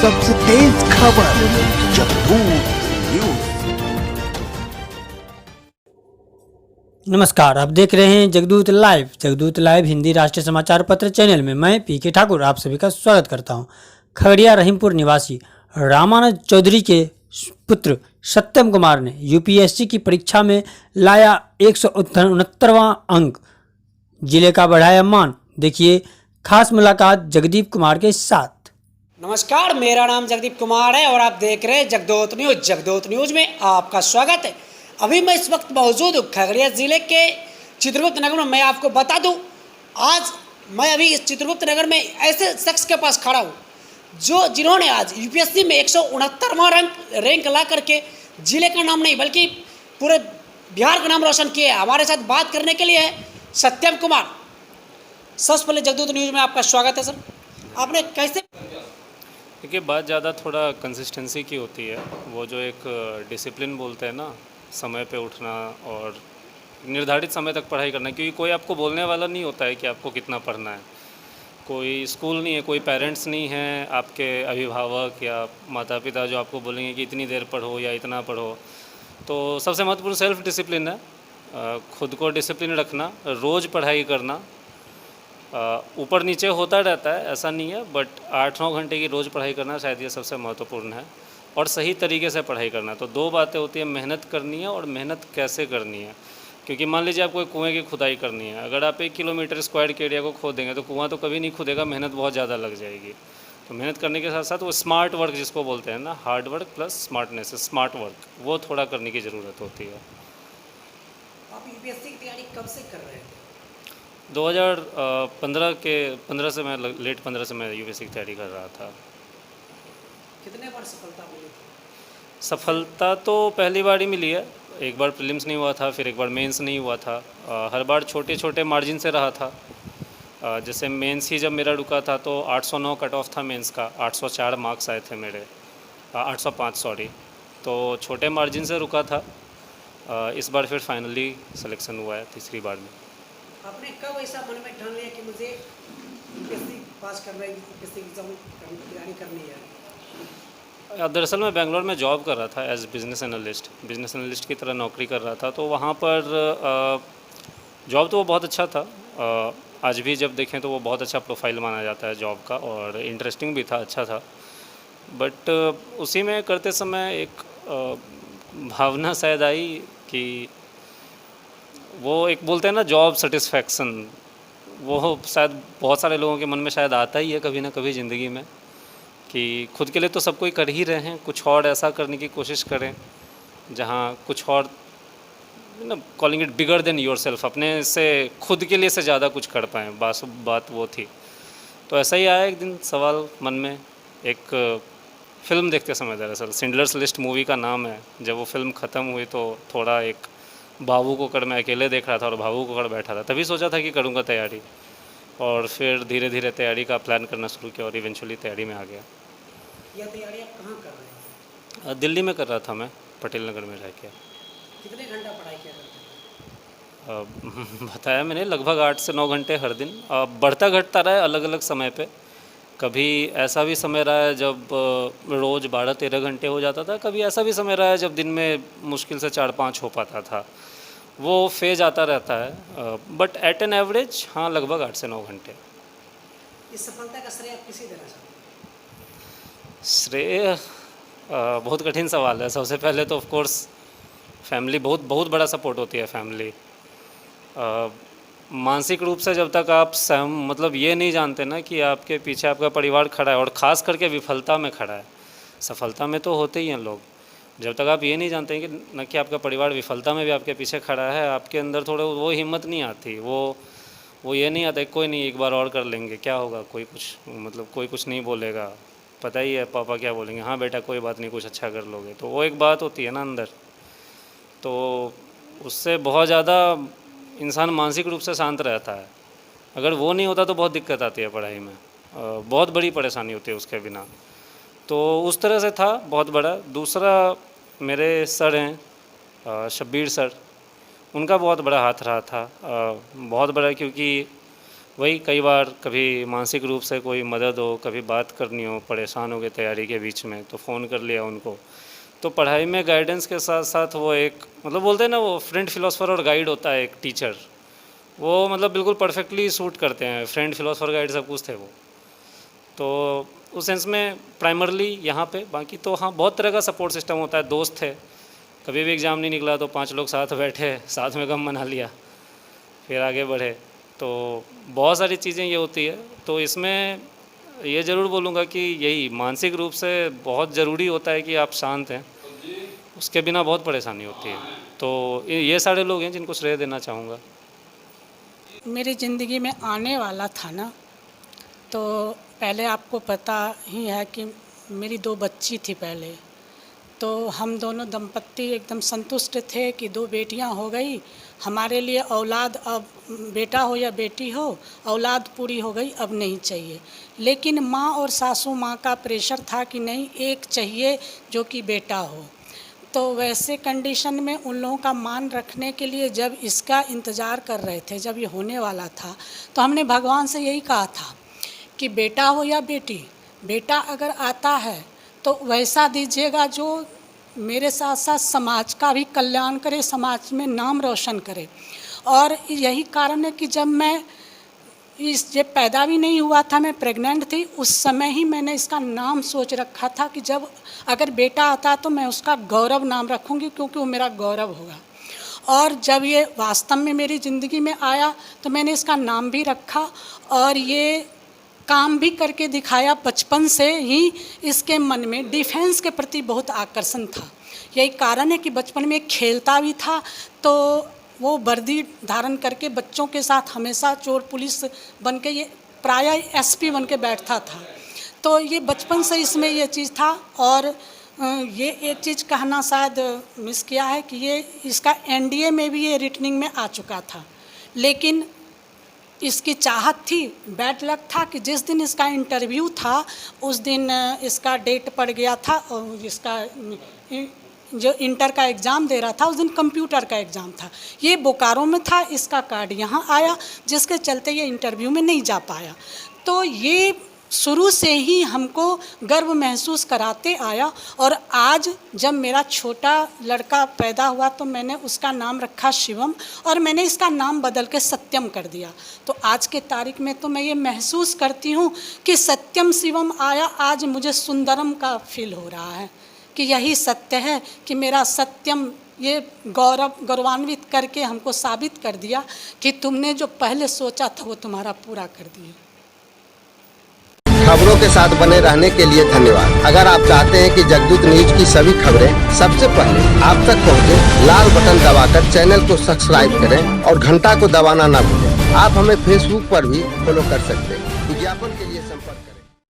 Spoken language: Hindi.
सबसे तेज खबर जगदूत न्यूज। नमस्कार, आप देख रहे हैं जगदूत लाइव। जगदूत लाइव हिंदी राष्ट्रीय समाचार पत्र चैनल में मैं पीके ठाकुर आप सभी का स्वागत करता हूं। खगड़िया रहीमपुर निवासी रामानंद चौधरी के पुत्र सत्यम कुमार ने यूपीएससी की परीक्षा में लाया 169वां अंक, जिले का बढ़ाया मान। देखिए खास मुलाकात जगदीप कुमार के साथ। नमस्कार, मेरा नाम जगदीप कुमार है और आप देख रहे हैं जगदूत न्यूज। जगदूत न्यूज में आपका स्वागत है। अभी मैं इस वक्त मौजूद हूँ खगड़िया ज़िले के चित्रगुप्त नगर में। मैं आपको बता दूँ, आज मैं अभी इस चित्रगुप्त नगर में ऐसे शख्स के पास खड़ा हूँ जिन्होंने आज यूपीएससी में 169वां रैंक ला करके ज़िले का नाम नहीं बल्कि पूरे बिहार का नाम रोशन किया है। हमारे साथ बात करने के लिए है सत्यम कुमार। सबसे पहले जगदूत न्यूज में आपका स्वागत है सर। आपने कैसे? देखिए, बात ज़्यादा थोड़ा कंसिस्टेंसी की होती है। वो जो एक डिसिप्लिन बोलते हैं ना, समय पे उठना और निर्धारित समय तक पढ़ाई करना, क्योंकि कोई आपको बोलने वाला नहीं होता है कि आपको कितना पढ़ना है। कोई स्कूल नहीं है, कोई पेरेंट्स नहीं है, आपके अभिभावक या माता पिता जो आपको बोलेंगे कि इतनी देर पढ़ो या इतना पढ़ो। तो सबसे महत्वपूर्ण सेल्फ डिसिप्लिन है। खुद को डिसिप्लिन रखना, रोज़ पढ़ाई करना। ऊपर नीचे होता रहता है, ऐसा नहीं है, बट 8-9 घंटे की रोज़ पढ़ाई करना शायद ये सबसे महत्वपूर्ण है, और सही तरीके से पढ़ाई करना। तो दो बातें होती हैं, मेहनत करनी है और मेहनत कैसे करनी है। क्योंकि मान लीजिए आपको एक कुएँ की खुदाई करनी है, अगर आप 1 किलोमीटर स्क्वायर के एरिया को खोदेंगे तो कुआँ तो कभी नहीं खुदेगा, मेहनत बहुत ज़्यादा लग जाएगी। तो मेहनत करने के साथ साथ वो स्मार्ट वर्क जिसको बोलते हैं ना, hard work plus smartness, smart work, वो थोड़ा करने की ज़रूरत होती है। आप यूपीएससी की तैयारी कब से कर रहे थे? 2015 से मैं लेट 15 से मैं यूपीएससी की तैयारी कर रहा था। कितने बार सफलता मिली? सफलता तो पहली बार ही मिली है। एक बार प्रीलिम्स नहीं हुआ था, फिर एक बार मेंस नहीं हुआ था। हर बार छोटे छोटे मार्जिन से रहा था। जैसे मेंस ही जब मेरा रुका था तो 809 कट ऑफ था मेंस का, 804 मार्क्स आए थे मेरे, 805 सॉरी। तो छोटे मार्जिन से रुका था। इस बार फिर फाइनली सिलेक्शन हुआ है तीसरी बार में। आपने कब ऐसा मन में ठान लिया कि मुझे यूपीएससी पास करना है, यूपीएससी एग्जाम की तैयारी करनी है? दरअसल मैं बेंगलोर में जॉब कर रहा था एज बिज़नेस एनालिस्ट की तरह नौकरी कर रहा था। तो वहाँ पर जॉब तो वो बहुत अच्छा था। आज भी जब देखें तो वो बहुत अच्छा प्रोफाइल माना जाता है जॉब का, और इंटरेस्टिंग भी था, अच्छा था। बट उसी में करते समय एक भावना शायद आई कि वो एक बोलते हैं ना जॉब सेटिस्फैक्शन, वो शायद बहुत सारे लोगों के मन में शायद आता ही है कभी ना कभी ज़िंदगी में, कि खुद के लिए तो सब कोई कर ही रहे हैं, कुछ और ऐसा करने की कोशिश करें जहाँ कुछ और, calling it bigger than yourself, अपने से खुद के लिए से ज़्यादा कुछ कर पाएँ। बात वो थी। तो ऐसा ही आया एक दिन सवाल मन में, एक फ़िल्म देखते समय, दरअसल शिंडलर्स लिस्ट मूवी का नाम है। जब वो फिल्म ख़त्म हुई तो थोड़ा एक बाबू को कर, मैं अकेले देख रहा था और बाबू को कर बैठा था, तभी सोचा था कि करूँगा तैयारी, और फिर धीरे धीरे तैयारी का प्लान करना शुरू किया और इवेंचुअली तैयारी में आ गया। यह तैयारी आप कहाँ कर रहे हैं? दिल्ली में कर रहा था मैं, पटेल नगर में रह के। कितने घंटा पढ़ाई किया करते थे? बताया मैंने, लगभग 8 से 9 घंटे हर दिन। बढ़ता घटता रहा है अलग अलग समय पे। कभी ऐसा भी समय रहा है जब रोज़ 12-13 घंटे हो जाता था, कभी ऐसा भी समय रहा है जब दिन में मुश्किल से 4-5 हो पाता था। वो फेज आता रहता है, बट एट एन एवरेज हाँ लगभग 8 से 9 घंटे। इस सफलता का श्रेय आप किसे देना चाहते हैं? श्रेय बहुत कठिन सवाल है। सबसे पहले तो ऑफ कोर्स फैमिली, बहुत बड़ा सपोर्ट होती है फैमिली। मानसिक रूप से जब तक आप मतलब ये नहीं जानते ना कि आपके पीछे आपका परिवार खड़ा है, और ख़ास करके विफलता में खड़ा है। सफलता में तो होते ही हैं लोग, जब तक आप ये नहीं जानते हैं कि न कि आपका परिवार विफलता में भी आपके पीछे खड़ा है, आपके अंदर थोड़ा वो हिम्मत नहीं आती। वो ये नहीं आता, कोई नहीं, एक बार और कर लेंगे, क्या होगा, कोई कुछ नहीं बोलेगा, पता ही है पापा क्या बोलेंगे, हाँ बेटा कोई बात नहीं, कुछ अच्छा कर लोगे। तो वो एक बात होती है ना अंदर, तो उससे बहुत ज़्यादा इंसान मानसिक रूप से शांत रहता है। अगर वो नहीं होता तो बहुत दिक्कत आती है पढ़ाई में, बहुत बड़ी परेशानी होती है उसके बिना। तो उस तरह से था बहुत बड़ा। दूसरा मेरे सर हैं शब्बीर सर, उनका बहुत बड़ा हाथ रहा था, बहुत बड़ा, क्योंकि वही कई बार कभी मानसिक रूप से कोई मदद हो, कभी बात करनी हो, परेशान हो गए तैयारी के बीच में तो फ़ोन कर लिया उनको। तो पढ़ाई में गाइडेंस के साथ साथ वो एक मतलब बोलते हैं ना, वो फ्रेंड फिलोसफर और गाइड होता है एक टीचर, वो मतलब बिल्कुल परफेक्टली सूट करते हैं। फ्रेंड फिलोसफर गाइड सब कुछ थे वो। तो उस सेंस में प्राइमरली यहाँ पे, बाकी तो हाँ बहुत तरह का सपोर्ट सिस्टम होता है। दोस्त थे, कभी भी एग्ज़ाम नहीं निकला तो 5 लोग साथ बैठे, साथ में गम मना लिया, फिर आगे बढ़े। तो बहुत सारी चीज़ें ये होती है। तो इसमें ये ज़रूर बोलूँगा कि यही मानसिक रूप से बहुत ज़रूरी होता है कि आप शांत हैं, उसके बिना बहुत परेशानी होती है। तो ये सारे लोग हैं जिनको श्रेय देना चाहूँगा। मेरी ज़िंदगी में आने वाला था ना, तो पहले आपको पता ही है कि मेरी 2 बच्ची थी पहले। तो हम दोनों दंपत्ति एकदम संतुष्ट थे कि 2 बेटियां हो गई, हमारे लिए औलाद, अब बेटा हो या बेटी हो, औलाद पूरी हो गई, अब नहीं चाहिए। लेकिन माँ और सासू माँ का प्रेशर था कि नहीं, एक चाहिए जो कि बेटा हो। तो वैसे कंडीशन में उन लोगों का मान रखने के लिए जब इसका इंतज़ार कर रहे थे, जब ये होने वाला था, तो हमने भगवान से यही कहा था कि बेटा हो या बेटी, बेटा अगर आता है तो वैसा दीजिएगा जो मेरे साथ साथ समाज का भी कल्याण करे, समाज में नाम रोशन करे। और यही कारण है कि जब मैं ये पैदा भी नहीं हुआ था, मैं प्रेग्नेंट थी, उस समय ही मैंने इसका नाम सोच रखा था कि जब अगर बेटा आता तो मैं उसका गौरव नाम रखूँगी, क्योंकि वो मेरा गौरव होगा। और जब ये वास्तव में मेरी ज़िंदगी में आया तो मैंने इसका नाम भी रखा और ये काम भी करके दिखाया। बचपन से ही इसके मन में डिफेंस के प्रति बहुत आकर्षण था। यही कारण है कि बचपन में खेलता भी था, तो वो वर्दी धारण करके बच्चों के साथ हमेशा चोर पुलिस बन के, ये प्रायः एसपी बन के बैठता था। तो ये बचपन से इसमें ये चीज़ था। और ये एक चीज़ कहना शायद मिस किया है कि ये इसका एनडीए में भी ये रिटनिंग में आ चुका था, लेकिन इसकी चाहत थी, बैड लक था कि जिस दिन इसका इंटरव्यू था उस दिन इसका डेट पड़ गया था, और इसका जो इंटर का एग्ज़ाम दे रहा था उस दिन कंप्यूटर का एग्ज़ाम था। ये बोकारो में था, इसका कार्ड यहाँ आया, जिसके चलते ये इंटरव्यू में नहीं जा पाया। तो ये शुरू से ही हमको गर्व महसूस कराते आया। और आज जब मेरा छोटा लड़का पैदा हुआ तो मैंने उसका नाम रखा शिवम, और मैंने इसका नाम बदल के सत्यम कर दिया। तो आज के तारीख में तो मैं ये महसूस करती हूँ कि सत्यम शिवम आया, आज मुझे सुंदरम का फील हो रहा है कि यही सत्य है कि मेरा सत्यम ये गौरवान्वित करके हमको साबित कर दिया कि तुमने जो पहले सोचा था वो तुम्हारा पूरा कर दिया। खबरों के साथ बने रहने के लिए धन्यवाद। अगर आप चाहते हैं कि जगदूत न्यूज की सभी खबरें सबसे पहले आप तक पहुंचे, लाल बटन दबाकर चैनल को सब्सक्राइब करें और घंटा को दबाना ना भूलें। आप हमें फेसबुक पर भी फॉलो कर सकते हैं। विज्ञापन के लिए संपर्क करें।